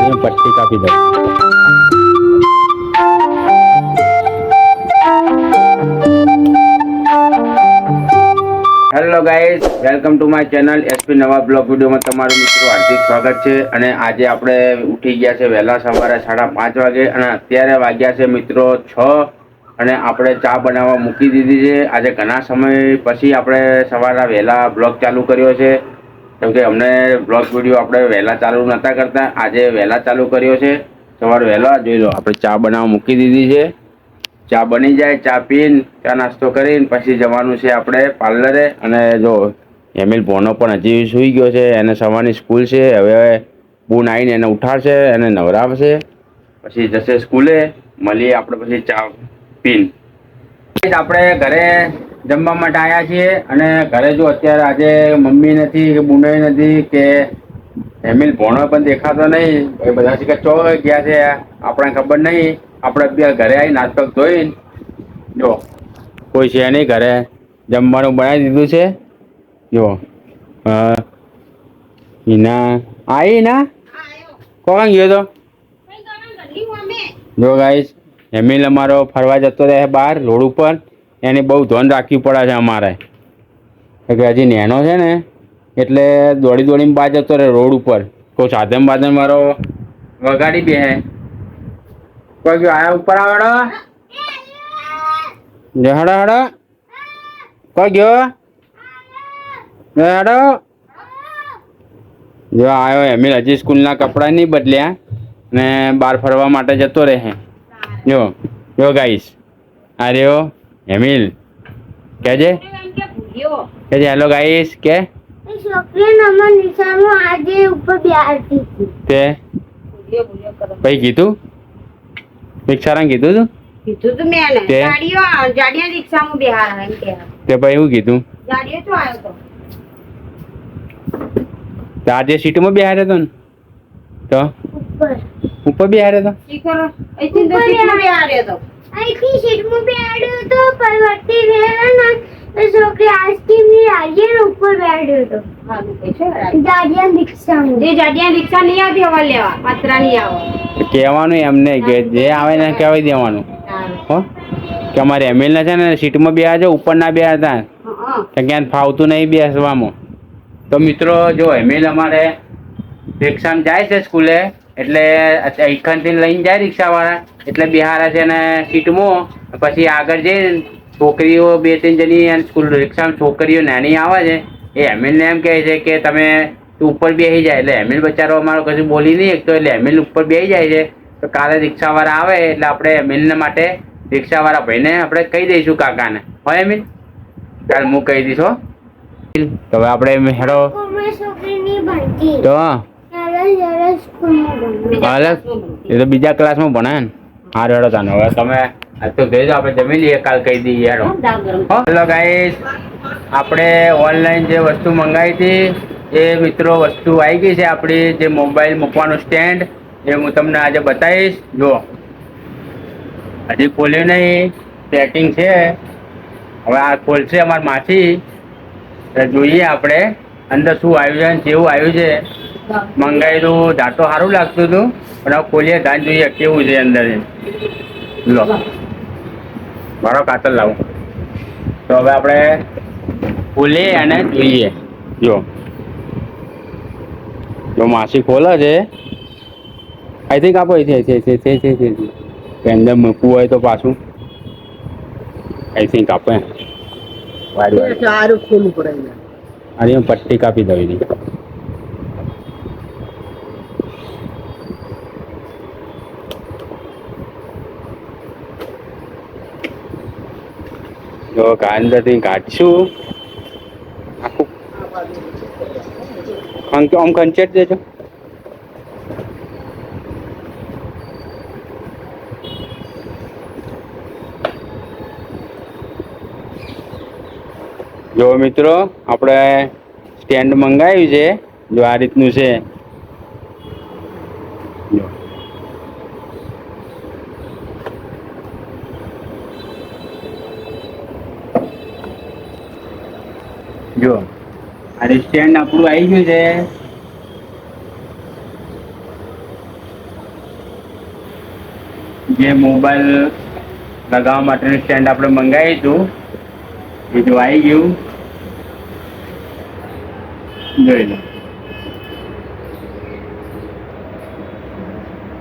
અહીંયા પટ્ટી કાપી દઉં. Hello guys, welcome to my channel SP નવા બ્લોગ વિડીયોમાં તમારું મિત્રો હાર્દિક સ્વાગત છે. અને આજે આપણે ઉઠી ગયા છે વહેલા સવારે 5:30 વાગે અને અત્યારે વાગ્યા છે મિત્રો 6 અને આપણે ચા બનાવવા મૂકી દીધી છે. આજે ઘણા સમય પછી આપણે સવારે વહેલા બ્લોગ ચાલુ કર્યો છે, કેમ કે અમને બ્લોગ વિડીયો આપણે વહેલા ચાલુ નહોતા કરતા. આજે વહેલા ચાલુ કર્યો છે. સવારે વહેલા જોઈ લો, આપણે ચા બનાવવા મૂકી દીધી છે. ચા બની જાય, ચા પીને ચા નાસ્તો કરીને પછી જવાનું છે આપણે પાર્લરે. અને જો એમિલ ભોનો પણ હજી સૂઈ ગયો છે, એને સવારની સ્કૂલ છે. હવે બૂન આવીને એને ઉઠાડશે, એને નવરાવશે, પછી જશે સ્કૂલે. મળીએ આપણે પછી ચા પીને. આપણે ઘરે જમવા માટે આવ્યા છીએ અને ઘરે જો અત્યારે આજે મમ્મી નથી કે બુનાઈ નથી કે એમિલ ભોણો પણ દેખાતો નહીં. એ બધા શીખે ચો ગયા છે આપણને ખબર નહીં. આપણે અત્યારે ઘરે આવી નાસ્તો ધોઈને જો કોઈ છે નહીં ઘરે, જમવાનું બનાવી દીધું છે. જો ઈના આવી ના કોણ ગયો તો જો ગાઈસ, એમિલ અમારો ફરવા જતો રહે બહાર રોડ ઉપર. એની બહુ ધ્યાન રાખવી પડે છે અમારે, કે હજી નેનો છે ને એટલે દોડી દોડીને બહાર જતો રહે રોડ ઉપર. કોઈ સાધન બાધન મારો વગાડી બે કોઈ ગયો આયા ઉપર આવડો હડો હડો કોઈ ગયો હડો. જો આવ્યો એમિલ, હજી સ્કૂલના કપડાં નહીં બદલ્યા ને બહાર ફરવા માટે જતો રહે. જો જો ગાઈસ, આ રહ્યો એમિલ. કેજે કેજે હેલો ગાઈસ કે તે ભાઈ કીધું રિક્ષારાને કીધું તું કીધું તું મેં ને જાડિયા રિક્ષામાં બેહાર એમ કે તે ભાઈ એવું કીધું. જાડિયો તો આવ્યો તો આજે સીટમાં બેહાર્યો હતો ને તો ઉપર બેહાર્યો હતો. શીખરો અહીંથી તો સીટમાં બેહાર્યો તો. અહીંથી સીટમાં બેહાડ્યો તો પરવર્તી વેલા ના તો છોકરી આઈસ્ક્રીમ ની આજીને ઉપર બેહાડ્યો તો. હા દુખે છે જાડિયા રિક્ષામાં. જે જાડિયા રિક્ષા નહીં આવતી હવા લેવા, પાત્રા નહીં આવે કહેવાનું એમને કે જે આવે ને કહેવાય દેવાનું. હો કે અમારે એમિલ ના છે ને સીટમાં બેહાજો, ઉપર ના બેહાડતા, ક્યાંક ફાવતું નહીં બેસવામાં. તો મિત્રો જો એમિલ અમારે રિક્ષામાં જાય છે સ્કૂલે, એટલે અહીંથી લઈને જાય રિક્ષાવાળા, એટલે બિહારે છે ને સીટમાં. પછી આગળ જઈને છોકરીઓ 2-3 જણી સ્કૂલ રિક્ષામાં છોકરીઓ નાની આવે છે, એ એમિલને એમ કહે છે કે તમે તું ઉપર બેસી જાય. એટલે એમિલ બચારો અમારો કશું બોલી નહીં એક તો, એટલે એમિલ ઉપર બેસી જાય છે. તો કાલે રિક્ષાવાળા આવે એટલે આપણે એમિલને માટે રિક્ષાવાળા ભાઈને આપણે કહી દઈશું કાકાને. હોય એમિલ, કાલ હું કહી દઈશ. હો તો હવે આપણે હેડો તો એ તો બીજા ક્લાસમાં ભણે ને. હા હેડો તાને હવે તમે તો ભેજો, આપણે જમી લઈએ, કાલ કહી દઈએ. હેડો. હેલો ગાઈસ, આપણે ઓનલાઈન જે વસ્તુ મંગાવી હતી એ મિત્રો વસ્તુ આવી ગઈ છે આપણી. જે મોબાઈલ મૂકવાનું સ્ટેન્ડ, એ હું તમને આજે બતાવીશ. જો હજી ખોલ્યું નહીં, પેકિંગ છે. હવે આ ખોલશે અમારી માસી, જોઈએ આપણે અંદર શું આવ્યું છે, કેવું આવ્યું છે. મંગાવેલું ધાતો સારું લાગતું હતું, પણ હવે ખોલીએ ધાન જોઈએ કેવું છે અંદર. લો મારો કાતર લાવું. તો હવે આપણે ખોલીએ અને જોઈએ. જો માસી ખોલે છે. આઈ થિંક આપો અહીંથી અંદર મૂકવું હોય તો પાછું આઈ થિંક આપે સારું ખોલવું પડે. અરે પટ્ટી કાપી દઉં એની. જો અંદરથી કાઢશું આખું આમ કંચેટ દેજો. જો મિત્રો આપણે સ્ટેન્ડ મંગાવ્યું છે. જો આ રીતનું છે. જો આ સ્ટેન્ડ આપણું આવી ગયું છે. જે મોબાઈલ લગાવવા માટેનું સ્ટેન્ડ આપણે મંગાવ્યું હતું એ જો આવી ગયું, જોઈ લો.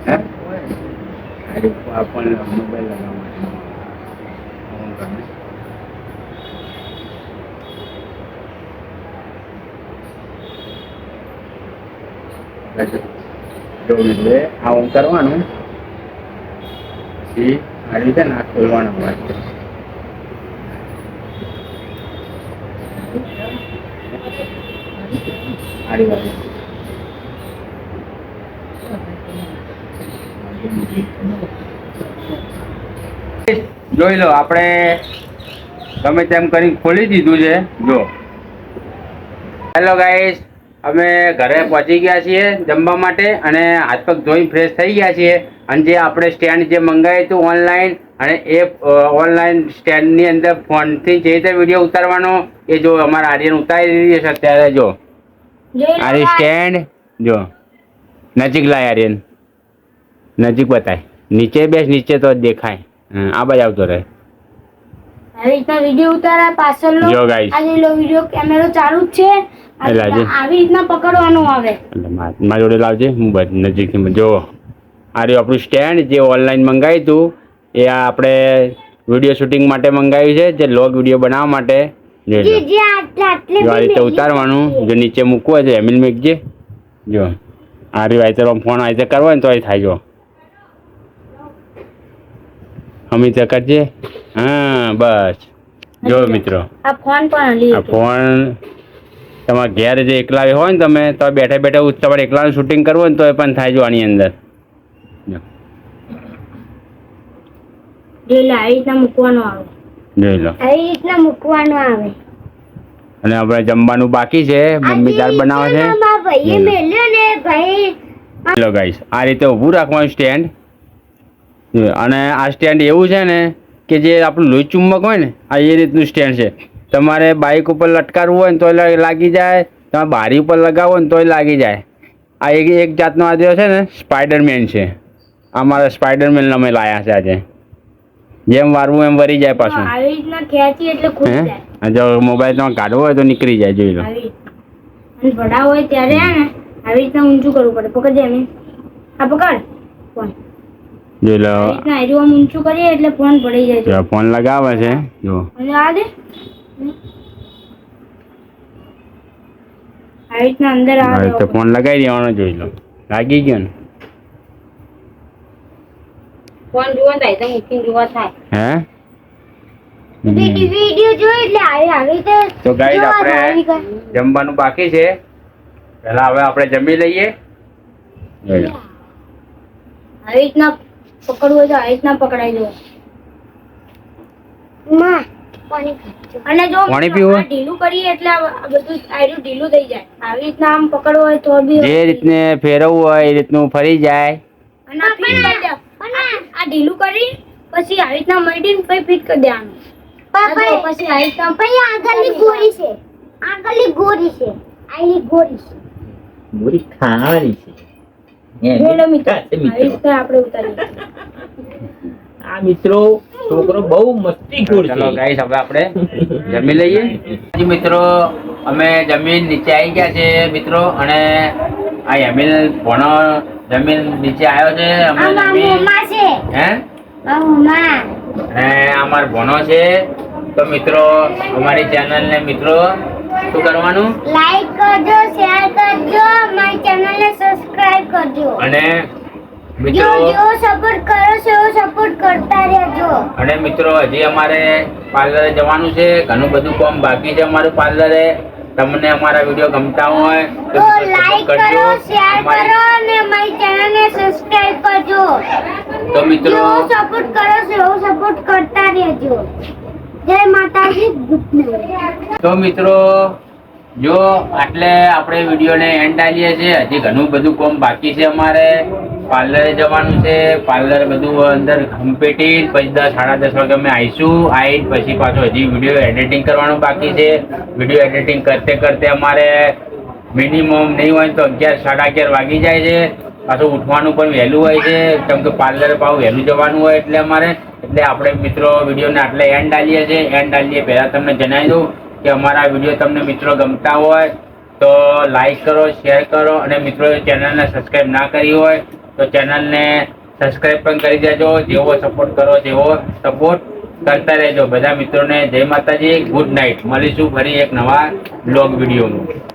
હે? આ પણ મોબાઈલ લગાવવા માટે જોવું એટલે આ ઓમ કરવાનું, પછી આ રીતે ના ખોલવાનું હોય. આડી બાજુ. જોઈ લો, આપણે ગમે તેમ કરી ખોલી દીધું છે. જો હેલો ગાઈસ, અમે ઘરે પહોંચી ગયા છીએ જમવા માટે અને હાથ પગ ધોઈ ફ્રેશ થઈ ગયા છીએ. અને જે આપણે સ્ટેન્ડ જે મંગાવ્યું હતું ઓનલાઈન, અને એ ઓનલાઈન સ્ટેન્ડની અંદર ફોનથી જે રીતે વિડીયો ઉતારવાનો એ જો અમારા આર્યન ઉતારી રહી છે અત્યારે. જો આર્ય સ્ટેન્ડ, જો નજીક લાય આર્યન, નજીક બતાય. નીચે બેસ, નીચે તો દેખાય. આ બાજુ આવતો રહે. આવી રીતના વિડીયો ઉતારા પાછળનો. જો ગાઈસ, આ લો વિડીયો કેમેરો ચાલુ જ છે. આવી રીતના પકડવાનું આવે. એટલે મારા જોડે લાવજે, હું નજીકથી. જો આ રહ્યું આપણું સ્ટેન્ડ જે ઓનલાઈન મંગાવ્યું હતું. એ આપણે વિડીયો શૂટિંગ માટે મંગાવ્યું છે, જે લોગ વિડીયો બનાવવા માટે. જો આ રીતે ઉતારવાનું. જો નીચે મૂકવું હોય તો એમિલ મૂકજે. જો આ રહ્યું આઈતે ફોન આઈતે કરવો ને તો એ થાય. જો અમિત કરજે. હા બસ. જો મિત્રો, આ ફોન પણ આ ફોન તમારા ઘેર જે એકલા હોય ને તમે તો બેઠા બેઠા તમારે એકલાનું શૂટિંગ કરવું ને તો એ પણ થાય. જો આની અંદર આવી રીતના મૂકવાનું આવે. જોઈ લો, આવી રીતના મૂકવાનું આવે. અને આપણે જમવાનું બાકી છે. મમ્મી દાળ બનાવે છે. ભાઈએ મેલ્યો ને ભાઈ. હેલો ગાઈસ, આ રીતે ઊભું રાખવાનું સ્ટેન્ડ. અને આ સ્ટેન્ડ એવું છે ને કે જે આપણું લોહી ચુંબક હોય ને, આ એ રીતનું સ્ટેન્ડ છે. તમારે બાઇક ઉપર લટકારવું હોય ને તોય લાગી જાય, તમારે બારી ઉપર લગાવવું હોય ને તોય લાગી જાય. આ એક જાતનો આજે છે ને સ્પાઈડરમેન છે. આ મારા સ્પાઈડરમેન અમે લાયા છે આજે. જેમ વારવું એમ વરી જાય પાછું. આવી રીતના ખેંચી એટલે ખુલી જાય. જો મોબાઈલ તમારે કાઢવો હોય તો નીકળી જાય. જોઈ લો. અને ભડા હોય ત્યારે ને આવી રીતના ઊંચું કરવું પડે. પકડ જાય. આ પકડ ફોન. જોઈ લો, આવી રીતના આમ ઊંચું કરીએ એટલે ફોન પડી જાય. જો ફોન લગાવે છે. જો અને આ દે. આવી રીતના અંદર આવે તો ફોન લગાવી દેવાનો. જોઈ લો, લાગી ગયો ને. ફોન જુઓ ને તો મૂકીને જોવા થાય. હે વિડિયો જોઈ એટલે આવી રીતે. તો ગાઈસ, આપણે જમવાનું બાકી છે. પહેલા હવે આપણે જમી લઈએ. જોઈ લો, આવી રીતના પકડવું હોય તો આવી રીતના પકડાઈ દો. અને જો પાણી પીવું? આ ઢીલું કરીએ એટલે આ બધું આયરું ઢીલું થઈ જાય. આવી રીતના આમ પકડવું હોય તો બી જે રીતને ફેરવવું હોય એ રીતનું ફરી જાય. અને આ ફિટ કરી દે. આ ઢીલું કરી પછી આવી રીતના મડીને પછી ફિટ કરી દેવાનું. પછી આવી રીતના પછી આગળની ગોરી છે. આગળની ગોરી છે. આની ગોરી છે. ગોરી ખાવાની છે. બોલો મિત્રો, આવી રીતના આપણે ઉતારીએ. આ મિત્રો છોકરો બહુ મસ્તીખોર છે. ચલો ગાઈસ, હવે આપણે જમી લઈએ. મિત્રો, અમે જમીન નીચે આવી ગયા છે મિત્રો. અને આ એમિલ ભણો જમીન નીચે આવ્યો છે. અમે જમીન હે અને અમારો ભણો છે. તો મિત્રો, અમારી ચેનલ ને મિત્રો શું કરવાનું? લાઈક કરજો, શેર કરજો, મારી ચેનલને સબસ્ક્રાઇબ કરજો. અને જો સપોર્ટ કરો છો એવો સપોર્ટ કરતા રહેજો. અને મિત્રો, હજી અમારે પાર્લરે જવાનું છે. ઘણું બધું કામ બાકી છે અમારું પાર્લરે. તમને અમારા વિડીયો ગમતા હોય તો લાઈક કરો, શેર કરો અને મારી ચેનલને સબસ્ક્રાઇબ કરજો. તો મિત્રો, જો સપોર્ટ કરો છો એવો સપોર્ટ કરતા રહેજો. જય માતાજી. તો મિત્રો, જો આટલે આપણે વિડીયોને એન્ડ આલીએ છીએ. હજી ઘણું બધું કામ બાકી છે અમારે. પાર્લરે જવાનું છે. પાર્લર બધું અંદર કમ્પ્લીટ. પછી 10 સાડા 10 વાગે અમે આવીશું. આવી પછી પાછું હજી વિડીયો એડિટિંગ કરવાનું બાકી છે. વિડીયો એડિટિંગ કરતે કરતે અમારે મિનિમમ નહીં હોય તો 11 સાડા 11 વાગી જાય છે. પાછું ઉઠવાનું પણ વહેલું હોય છે, કેમ કે પાર્લર પાછું વહેલું જવાનું હોય એટલે અમારે. એટલે આપણે મિત્રો વિડીયોને આટલે એન્ડ આલીએ છીએ. એન્ડ આલીએ પહેલાં તમને જણાવી દઉં કે અમારા વિડીયો તમને મિત્રો ગમતા હોય તો લાઈક કરો, શેર કરો, અને મિત્રો ચેનલને સબસ્ક્રાઈબ ના કરી હોય તો ચેનલને સબસ્ક્રાઈબ પણ કરી દેજો. જેવો સપોર્ટ કરો તેવો સપોર્ટ કરતા રહેજો. બધા મિત્રોને જય માતાજી, ગુડ નાઇટ. મળીશું ફરી એક નવા બ્લોગ વિડીયોમાં.